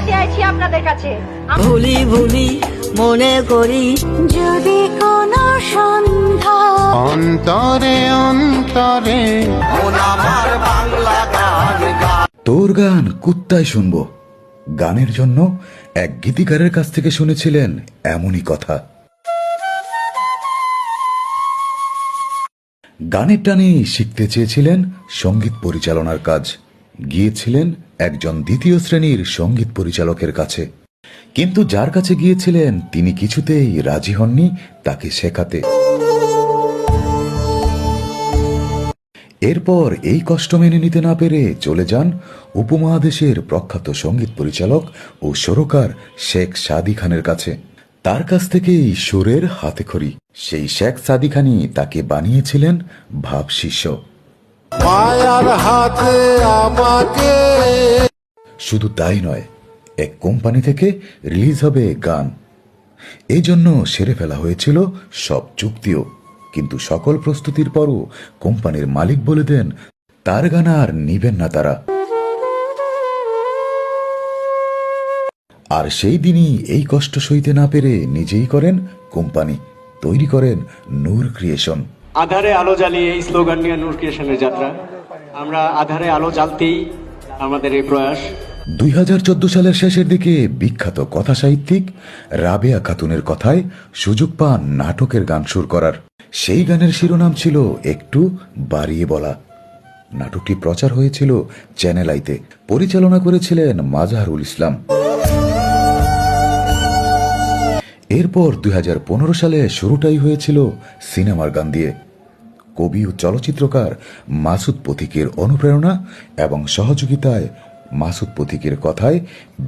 কাছে আইছি আপনাদের কাছে। ভুলি ভুলি মনে করি যদি কোন সন্ধ্যা অন্তরে অন্তরে আমার বাংলা গান তোর গান কুত্তায় শুনবো গানের জন্য এক গীতিকারের কাছ থেকে শুনেছিলেন এমনই কথা। গানের টানে শিখতে চেয়েছিলেন সঙ্গীত পরিচালনার কাজ। গিয়েছিলেন একজন দ্বিতীয় শ্রেণীর সঙ্গীত পরিচালকের কাছে, কিন্তু যার কাছে গিয়েছিলেন তিনি কিছুতেই রাজি হননি তাকে শেখাতে। এরপর এই কষ্ট মেনে নিতে না পেরে চলে যান উপমহাদেশের প্রখ্যাত সঙ্গীত পরিচালক ও সুরকার শেখ সাদী খানের কাছে। তার কাছ থেকেই সুরের হাতেখড়ি সেই শেখ সাদী খানই তাকে বানিয়েছিলেন ভাব শিষ্য। মায়ার হাতে আমাকে শুধু তাই নয়, এক কোম্পানি থেকে রিলিজ হবে গান, এই জন্য সেরে ফেলা হয়েছিল সব চুক্তিও। কিন্তু সকল প্রস্তুতির পরও কোম্পানির মালিক বলে দেন তার গান আর নিবেন না তারা। আর সেই দিনই এই কষ্ট সইতে না পেরে নিজেই করেন কোম্পানি, তৈরি করেন নূর ক্রিয়েশন। আধারে আলো জ্বালিয়ে এই স্লোগান নিয়ে নূর ক্রিয়েশনের যাত্রা। আমরা আধারে আলো জ্বালতেই আমাদের এই প্রয়াস। 2014 সালের শেষের দিকে বিখ্যাত কথা সাহিত্যিক রাবেয়া খাতুনের কথায় সুযোগ পান নাটকের গান সুর করার। সেই গানের শিরোনাম ছিল একটু বাড়িয়ে বলা। নাটকটি প্রচার হয়েছিল চ্যানেল আইতে, পরিচালনা করেছিলেন মাজহারুল ইসলাম। এরপর 2015 সালে শুরুটাই হয়েছিল সিনেমার গান দিয়ে। কবি ও চলচ্চিত্রকার মাসুদ পথিকের অনুপ্রেরণা এবং সহযোগিতায় মাসুদ পথিকের কথায়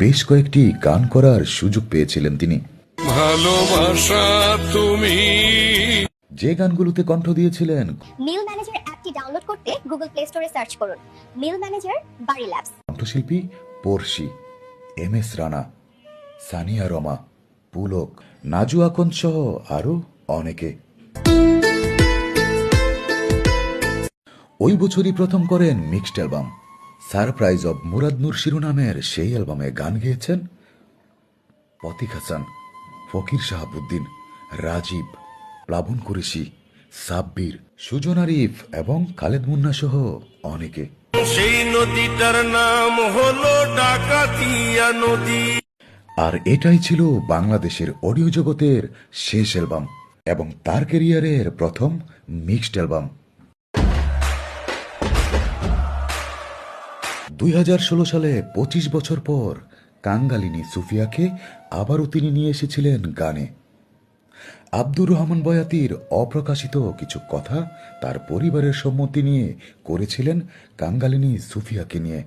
বেশ কয়েকটি গান করার সুযোগ পেয়েছিলেন তিনি। ভালোবাসা তুমি যে গানগুলোতে কণ্ঠ দিয়েছিলেন মিল ম্যানেজার অ্যাপটি ডাউনলোড করতে গুগল প্লে স্টোরে সার্চ করুন মিল ম্যানেজার বাড়ি ল্যাবস। কণ্ঠশিল্পী পড়শি, MS রানা, সানিয়া রমা, পুলক, নাজু আকন্দ সহ আরো অনেকে। ওই বছরই প্রথম করেন mixed album surprise of Murad Noor শিরোনামের সেই অ্যালবামে গান গেয়েছেন পতিক হাসান, ফকির শাহাবুদ্দিন, রাজীব, প্লাবন কুরেশি, সাব্বির, সুজন আরিফ এবং খালেদ মুন্না সহ অনেকে। সেই নদীটার নাম হলো ডাকাতিয়া নদী। আর এটাই ছিল বাংলাদেশের অডিও জগতের শেষ অ্যালবাম এবং তার ক্যারিয়ারের প্রথম মিক্সড অ্যালবাম। 2016 সালে 25 বছর পর কাঙ্গালিনী সুফিয়াকে আবারও তিনি নিয়ে এসেছিলেন গানে। আব্দুর রহমান বয়াতির অপ্রকাশিত কিছু কথা তার পরিবারের সম্মতি নিয়ে করেছিলেন কাঙ্গালিনী সুফিয়াকে নিয়ে।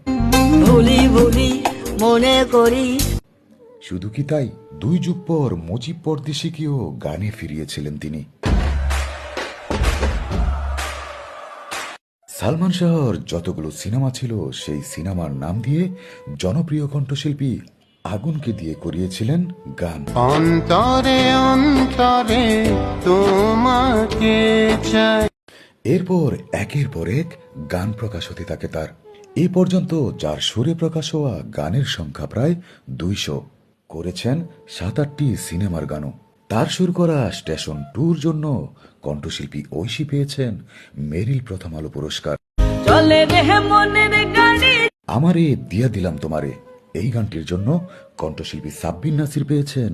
ভুলি ভুলি মনে করি। শুধু কি তাই, 2 যুগ পর মুজিব পরদেশিকেও গানে ফিরিয়েছিলেন তিনি। সালমান শাহর যতগুলো সিনেমা ছিল সেই সিনেমার নাম দিয়ে জনপ্রিয় কণ্ঠশিল্পী আগুনকে দিয়ে করিয়েছিলেন গান। অন্তরে অন্তরে তোমাকে চাই। এরপর একের পর এক গান প্রকাশ হতে থাকে তার। এ পর্যন্ত যার সুরে প্রকাশ হওয়া গানের সংখ্যা প্রায় 200। করেছেন 7-8টি সিনেমার গানও। তার সুর করা স্টেশন 2-র জন্য কণ্ঠশিল্পী ঐশী পেয়েছেন মেরিল প্রথম আলো পুরস্কার। চলে রে মনের গাড়ি আমারে দিয়া দিলাম তোমারে, এই গানটির জন্য কণ্ঠশিল্পী সাব্বির নাসির পেয়েছেন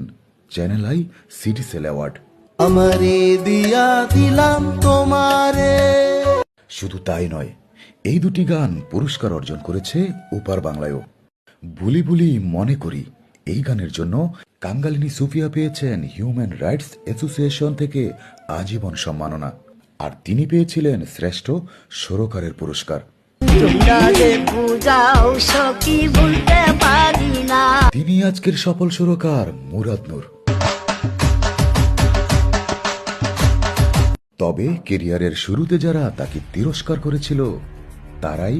Channel i CD sale award. আমারে দিয়া দিলাম তোমারে। শুধু তাই নয়, এই দুটি গান পুরস্কার অর্জন করেছে ওপার বাংলায়ও। বুলি বুলি মনে করি এই গানের জন্য কাঙ্গালিনী সুফিয়া পেয়েছেন হিউম্যান রাইটস অ্যাসোসিয়েশন থেকে আজীবন সম্মাননা, আর তিনি পেয়েছিলেন শ্রেষ্ঠ সুরকারের পুরস্কার। তোমরা যে বুঝাও সখী বলতে পারি না। তিনি আজকের সফল সুরকার মুরাদ নূর। তবে কেরিয়ারের শুরুতে যারা তাকে তিরস্কার করেছিল তারাই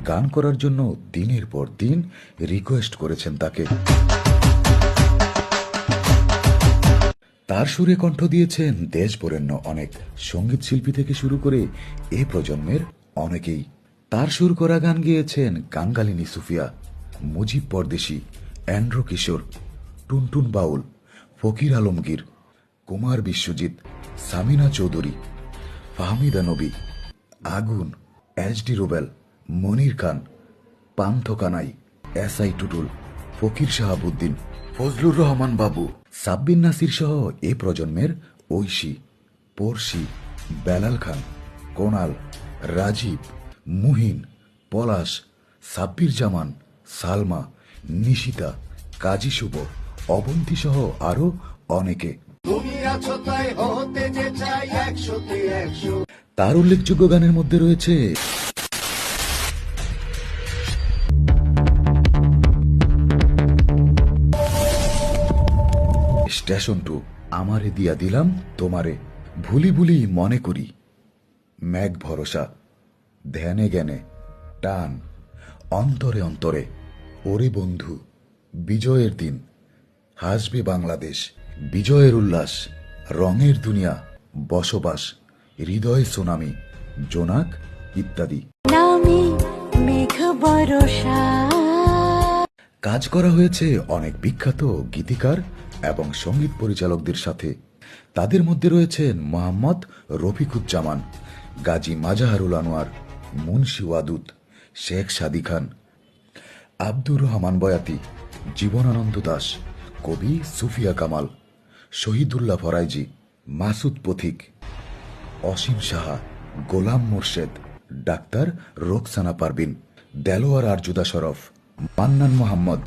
গান করার জন্য দিনের পর দিন রিকোয়েস্ট করেছেন তাকে। তার সুরে কণ্ঠ দিয়েছেন দেশ বরেণ্য অনেক সঙ্গীত শিল্পী থেকে শুরু করে এ প্রজন্মের অনেকেই। তার সুর করা গান গেয়েছেন কাঙ্গালিনী সুফিয়া, মুজিব পরদেশি অ্যান্ড্রু কিশোর, টুনটুন বাউল, ফকির আলমগীর, কুমার বিশ্বজিৎ, সামিনা চৌধুরী, ফাহমিদা নবী, আগুন, এইচডি রুবেল, মনির খান, পান্থ কানাই, এসআই টুটুল, ফকির শাহাবুদ্দিন, ফজলুর রহমান বাবু, সাব্বির নাসির সহ এ প্রজন্মের ঐশী, পড়শি, বেলাল খান, কোনাল, রাজীব, মুহিন, পলাশ, সাব্বির জামান, সালমা, নিশিতা, কাজী শুভ, অবন্তী সহ আরো অনেকে। তার উল্লেখযোগ্য গানের মধ্যে রয়েছে স্টেশন 2, আমারে দিয়া দিলাম তোমারে, ভুলি ভুলি মনে করি, মেঘ ভরসা, ধ্যানে জ্ঞানে, টান, অন্তরে অন্তরে, ওরে বন্ধু, বিজয়ের দিন, হাসবে বাংলাদেশ, বিজয়ের উল্লাস, রঙের দুনিয়া, বসবাস, হৃদয় সুনামি, জোনাক ইত্যাদি। কাজ করা হয়েছে অনেক বিখ্যাত গীতিকার এবং সঙ্গীত পরিচালকদের সাথে। তাদের মধ্যে রয়েছেন মোহাম্মদ রফিকুজ্জামান, গাজী মাজাহারুল আনোয়ার, মুন্সি ওয়াদুদ, শেখ সাদী খান, আব্দুর রহমান বয়াতি, জীবনানন্দ দাস, কবি সুফিয়া কামাল, শহীদুল্লাহ ফরাইজি, মাসুদ পথিক, অসীম সাহা, গোলাম মোর্শেদ, ডাক্তার রোকসানা পারবিন, দেলোয়ার আরজুদা শরফ, মান্নান মোহাম্মদ,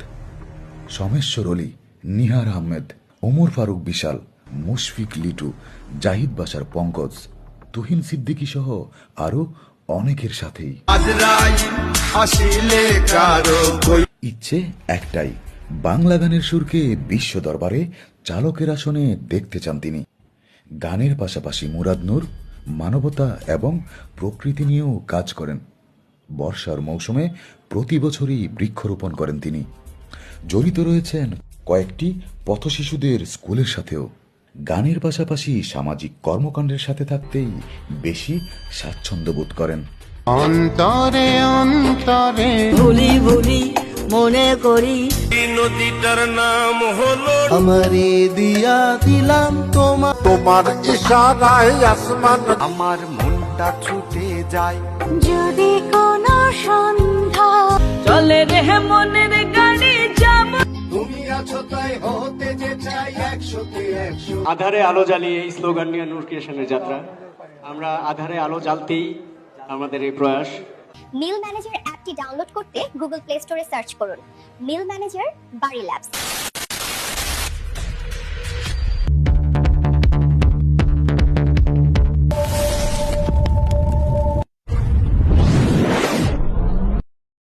সমেশ্বর অলি, নিহার আহমেদ, ওমর ফারুক বিশাল, মুশফিক লিটু, জাহিদ বাশার পঙ্কজ, তুহিন সিদ্দিকী সহ আরো অনেকের সাথেই। ইচ্ছে একটাই, বাংলা গানের সুরকে বিশ্ব দরবারে চালকের আসনে দেখতে চান তিনি। গানের পাশাপাশি মুরাদ নূর মানবতা এবং প্রকৃতি নিয়েও কাজ করেন। বর্ষার মৌসুমে প্রতি বছরই বৃক্ষরোপণ করেন তিনি। জড়িত রয়েছেন কয়েকটি পথশিশুদের স্কুলের সাথেও। গানের পাশাপাশি সামাজিক কর্মকাণ্ডের সাথে থাকতেই বেশি স্বাচ্ছন্দ্য বোধ করেন। অন্তরে অন্তরে ভুলি ভুলি মনে করি, এই নদীটার নাম হলো আমারে দিয়া দিলাম তোমার ইশারায় আসমান আমার মনটা ছুটে যায়। যদি কোনো সন্ধ্যা চলে রে মনের গাড়ি যাব। আধারে আলো জ্বালিয়ে এই স্লোগান নিয়ে নূর ক্রিয়েশনের যাত্রা। আমরা আধারে আলো জ্বালতেই আমাদের এই প্রয়াস। মিল ম্যানেজার অ্যাপটি ডাউনলোড করতে গুগল প্লে স্টোরে সার্চ করুন মিল ম্যানেজার বাড়ি ল্যাবস।